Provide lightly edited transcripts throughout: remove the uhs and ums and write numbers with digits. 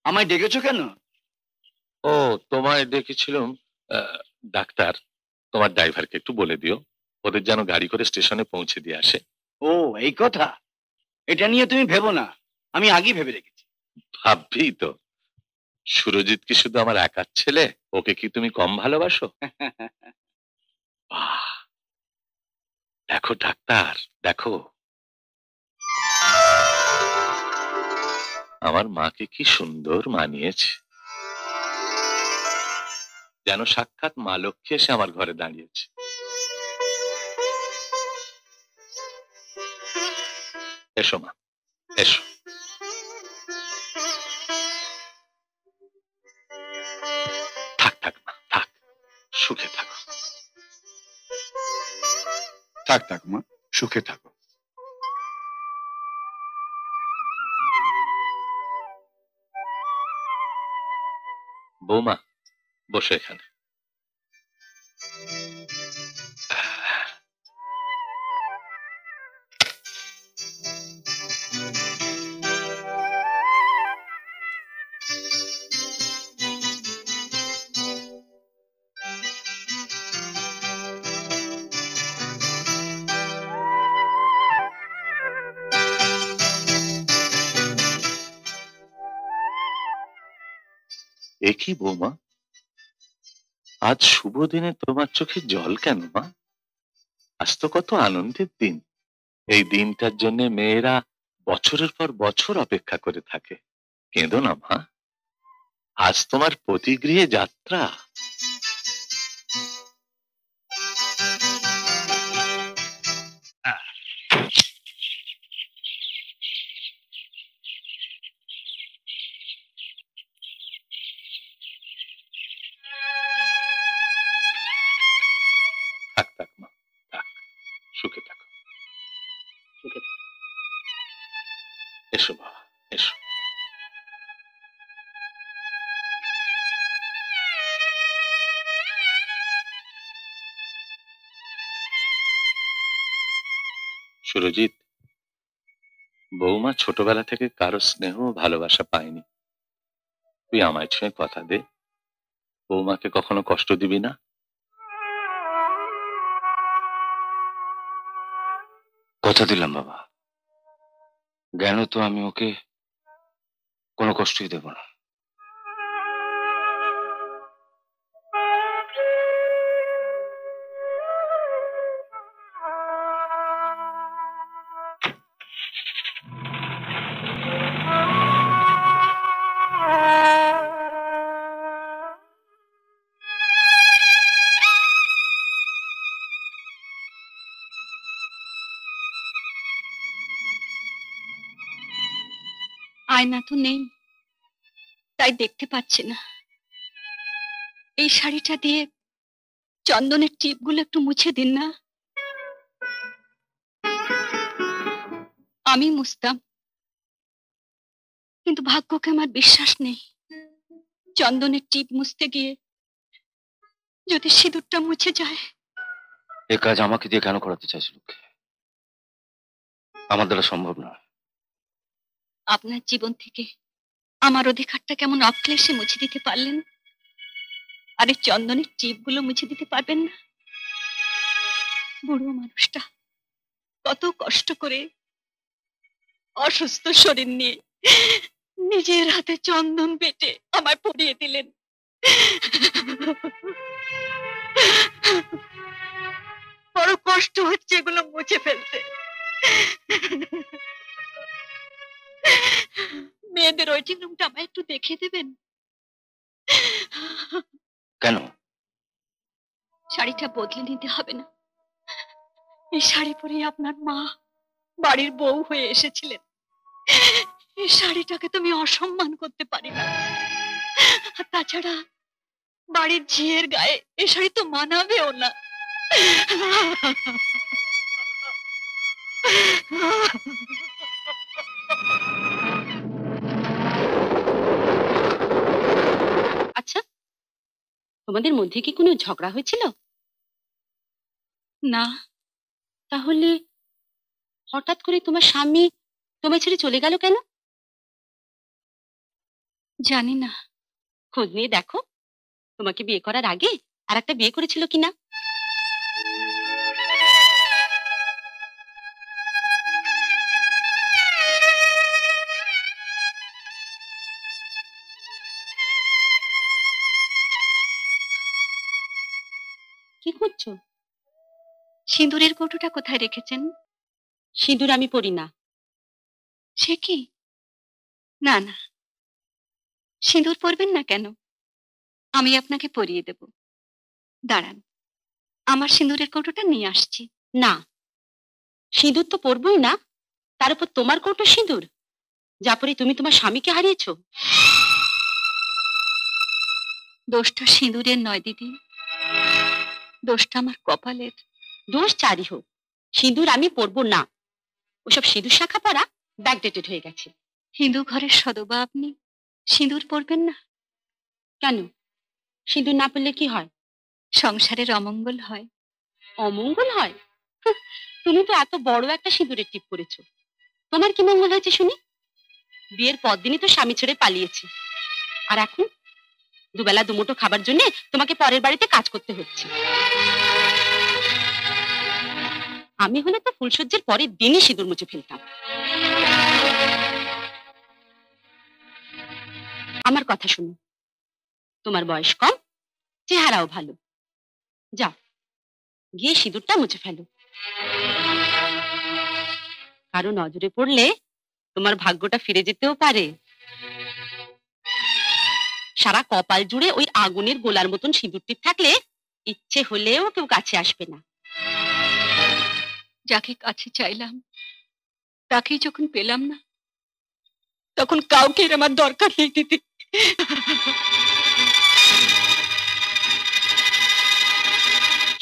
আমায় ডেকেছো কেন? ও, তোমায় ডেকেছিলাম। ডাক্তার, তোমার ড্রাইভারকে একটু বলে দিও ওদের যেন গাড়ি করে স্টেশনে পৌঁছে দিয়ে আসে। ও, এই কথা। এটা নিয়ে তুমি ভেবো না, আমি আগেই ভেবে রেখেছি। ভাববি তো, সুরজিৎ কি শুধু আমার একার ছেলে? ওকে কি তুমি কম ভালোবাসো? বাহ, দেখো ডাক্তার, দেখো আমার মাকে কি সুন্দর মানিয়েছে, যেন সাক্ষাৎ মা লক্ষ্মী এসে আমার ঘরে দাঁড়িয়েছে। এসো মা, এসো। থাক থাক মা, থাক, সুখে থাকো। থাক থাক মা, সুখে থাকো। বৌমা, বসে এখানে। এ কি বৌমা, আজ শুভ দিনে তোমার চোখে জল কেন মা? আজ তো কত আনন্দের দিন। এই দিনটার জন্য মেয়েরা বছরের পর বছর অপেক্ষা করে থাকে। কেঁদো না মা, আজ তোমার পতিগৃহে যাত্রা। থাক থাক মা, থাক, সুখে থাকো, সুখে থাকো। এসো বাবা, এসো। সুরজিৎ, বৌমা ছোটবেলা থেকে কারো স্নেহ ও ভালোবাসা পায়নি। তুই আমায় ছুঁয়ে কথা দে, বৌমাকে কখনো কষ্ট দিবি না। কথা দিলাম বাবা, জ্ঞান তো আমি ওকে কোনো কষ্টই দেব না। আয়না তো নেই, তাই দেখতে পাচ্ছি না। এই শাড়িটা দিয়ে চন্দনের টিপগুলো একটু মুছে দিন না। আমি মুছতাম, কিন্তু ভাগ্যকে আমার বিশ্বাস নেই। চন্দনের টিপ মুছতে গিয়ে যদি সিঁদুরটা মুছে যায়। এ কাজ আমাকে দিয়ে কেন করাতে চাইছো লোকে? আমার দ্বারা সম্ভব না। আপনার জীবন থেকে আমার অধিকারটা কেমন অক্লেশে মুছে দিতে পারলেন, আর এই চন্দনের টিপগুলো মুছে দিতে পারবেন না? বুড়ো মানুষটা কত কষ্ট করে অসুস্থ শরীর নিয়ে নিজের হাতে চন্দন বেটে আমায় পরিয়ে দিলেন। বড় কষ্ট হচ্ছে এগুলো মুছে ফেলতে। মেয়েদের ওয়েটিং রুমটা আমায় একটু দেখিয়ে দেবেন? কেন? শাড়িটা বদলে নিতে হবে না? এই শাড়ি পরে আপনার মা বাড়ির বউ হয়ে এসেছিলেন। এই শাড়িটাকে তুমি অসম্মান করতে পারি না। আর তাছাড়া বাড়ির ঝিয়ের গায়ে এই শাড়ি তো মানাবেও না। আচ্ছা, তোমাদের মধ্যে কি কোনো ঝগড়া হয়েছিল? না। তাহলে হঠাৎ করে তোমার স্বামী তোমায় ছেড়ে চলে গেল কেন? জানি না। খোঁজ নিয়ে দেখো তোমাকে বিয়ে করার আগে আর একটা বিয়ে করেছিল কিনা। কি করছো? সিঁদুরের কৌটোটা কোথায় রেখেছেন? সিঁদুর আমি পরি না। সে কি? না না, সিঁদুর পরবেন না কেন? আমি আপনাকে পরিয়ে দেব। দাঁড়ান, আমার সিঁদুরের কৌটোটা নিয়ে আসছি। না, সিঁদুর তো পরবই না, তার উপর তোমার কৌটো সিঁদুর, যা পরে তুমি তোমার স্বামীকে হারিয়েছো। দোষটা সিঁদুরের নয় দিদি, দোষটা আমার কপালের। দোষ চারি হোক, সিঁদুর আমি পরবো না। ওসব সিঁদুর শাখা পরা ব্যাকডেটেড হয়ে গেছে। হিন্দু ঘরের সদবা আপনি, সিঁদুর পরবেন না? কেন, সিঁদুর না পরলে কি হয়? সংসারের অমঙ্গল হয়। অমঙ্গল হয়? হুঁ, তুমি তো এত বড় একটা সিঁদুরের টিপ করেছো, তোমার কি মঙ্গল হয়েছে শুনি? বিয়ের পর দিনই তো স্বামী ছেড়ে পালিয়েছে, আর এখন দুবেলা দুমুঠো খাবার জন্য তোমাকে পরের বাড়িতে কাজ করতে হচ্ছে। আমি হলে তো ফুলসজ্জার পরের দিনই সিঁদুর মুছে ফেলতাম। আমার কথা শুনো, তোমার বয়স কম, চেহারাও ভালো, যাও গিয়ে সিঁদুরটা মুছে ফেলো। কারো নজরে পড়লে তোমার ভাগ্যটা ফিরে যেতেও পারে। সারা কপাল জুড়ে ওই আগুনের গোলার মতন সিঁদুর টিপ থাকলে ইচ্ছে হলেও কেউ কাছে আসবে না। যাকে কাছে চাইলাম তাকেই যখন পেলাম না, তখন কাউকে এর আমার দরকার নেই দিদি।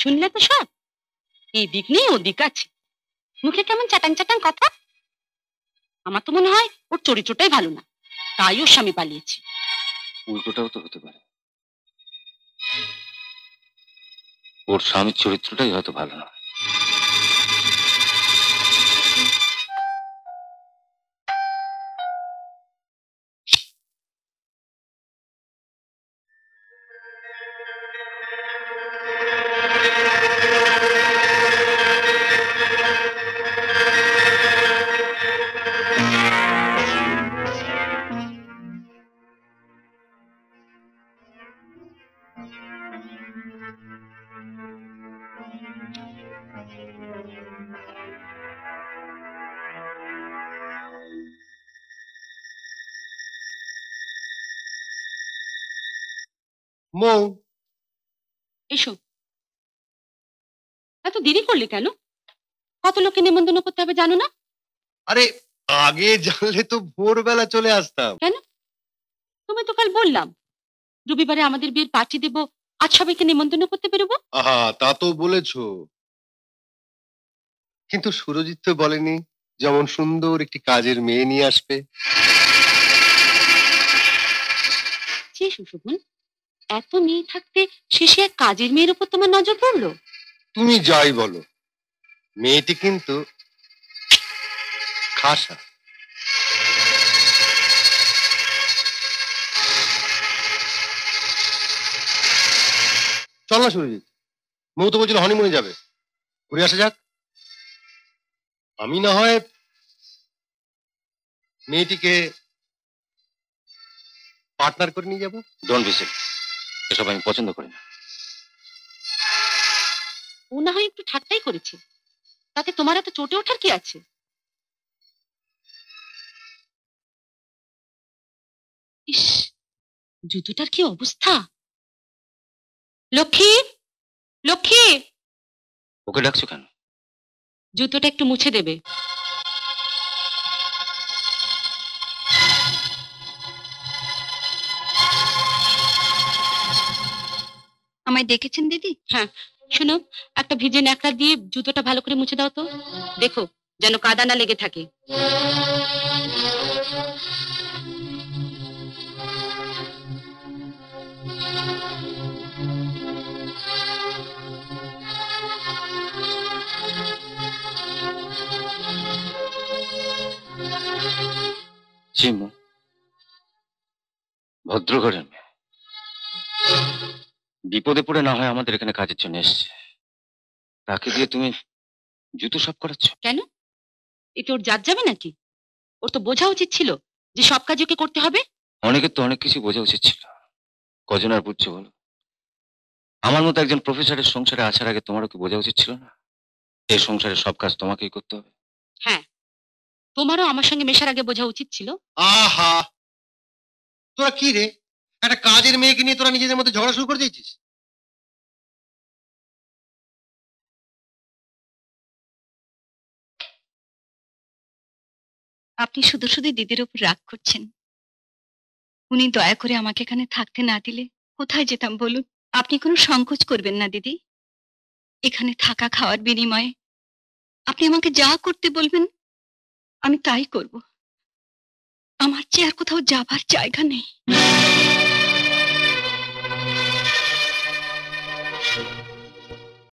শুনলে তো সব, এই দিক নেই ও দিক আছে, মুখে কেমন চাটাং চাটাং কথা। আমার তো মনে হয় ওর চরিত্রটাই ভালো না, তাই ওর স্বামী পালিয়েছে। উল্টোটাও তো হতে পারে, ওর স্বামীর চরিত্রটাই হয়তো ভালো না। মৌ, এসো। এত দেরি করলে কেন? কত লোককে নিমন্ত্রণ করতে হবে জানো না? আরে আগে জানলে তো ভোরবেলা চলে আসতাম। কেন? তুমি তো কাল বললাম রবিবারে আমাদের বিয়ের পার্টি দেব, আজ সবাইকে নিমন্ত্রণ করতে বেরোবো। আহা, তা তো বলেছো, কিন্তু সুরজিৎ তো বলেনি যেমন সুন্দর একটি কাজের মেয়ে নিয়ে আসবে। ছি সুশোভন, এত মেয়ে থাকতে শেষে এক কাজের মেয়ের উপর তোমার নজর পড়লো? তুমি যাই বলো, মেয়েটি কিন্তু খাসা। চল না সুরজিৎ, মৌ তো বলছিল হনিমুনে যাবে, ঘুরে আসা যাক। আমি না হয় মেয়েটিকে পার্টনার করে নিয়ে যাবো। ডোন্ট বি সিলি, এসব আমি পছন্দ করি না। ও না হয় একটু ঠাট্টাই করেছে, তাতে তোমার এত চটে ওঠার কি আছে? ইস, জুতোটার কি অবস্থা! লক্ষ্মী, লক্ষ্মী, ওকে ডাকছো কেন? জুতোটা একটু মুছে দেবে। আমায় ডেকেছেন দিদি? হ্যাঁ, শোনো, একটা ভিজে ন্যাকড়া দিয়ে জুতোটা ভালো করে মুছে দাও তো, দেখো যেন কাদা না লেগে থাকে। চিমু, ভদ্রঘরের মেয়ে বিপদে পড়ে না হয় আমাদের এখানে কাজের জন্য এসছে, তাকে দিয়ে তুমি জুতো সব করাচ্ছ? কেন, এতে ওর জাত যাবে নাকি? ওর তো বোঝা উচিত ছিল যে সব কাজ ওকে করতে হবে। অনেকের তো অনেক কিছু বোঝা উচিত ছিল, কজন আর বুঝছে বলো? আমার মতো একজন প্রফেসরের সংসারে আসার আগে তোমারও কি বোঝা উচিত ছিল না এই সংসারের সব কাজ তোমাকেই করতে হবে? হ্যাঁ, তোমারও আমার সঙ্গে মেশার আগে বোঝা উচিত ছিল। আহা, তোরা কি রে, একটা কাজের মেয়েকে নিয়ে তোরা নিজেদের মধ্যে ঝগড়া শুরু করে দিয়েছিস? আপনি শুধু শুধু দিদির উপর রাগ করছেন। উনি দয়া করে আমাকে এখানে থাকতে না দিলে কোথায় যেতাম বলুন? আপনি কোনো সংকোচ করবেন না দিদি। এখানে থাকা খাওয়ার বিনিময়ে আপনি আমাকে যা করতে বলবেন আমি তাই করব। আমার চেয়ে আর কোথাও যাবার জায়গা নেই।